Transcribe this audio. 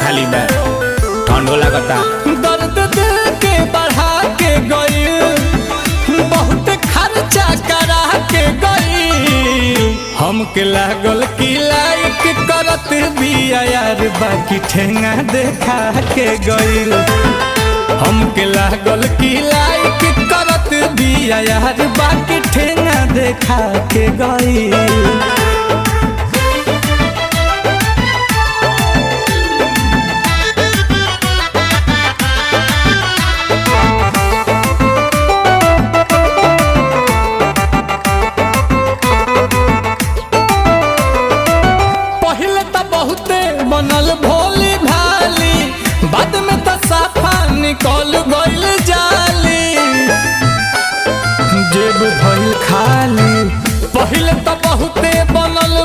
खाली बा ठंडो लगता। दर्द दिल के बढ़ा के गई, बहुत खर्चा करा के गई। हमके लागल की लाइक करत बिया यार, बाकी ठेंगा देखा के गई। हमके लागल की लाइक करत बिया यार, बाकी ठेंगा देखा के गई। बनल भोली भाली, बाद में तो साफा निकल गइल जाली। जेब भइल खाली, पहले तो बहुते बनल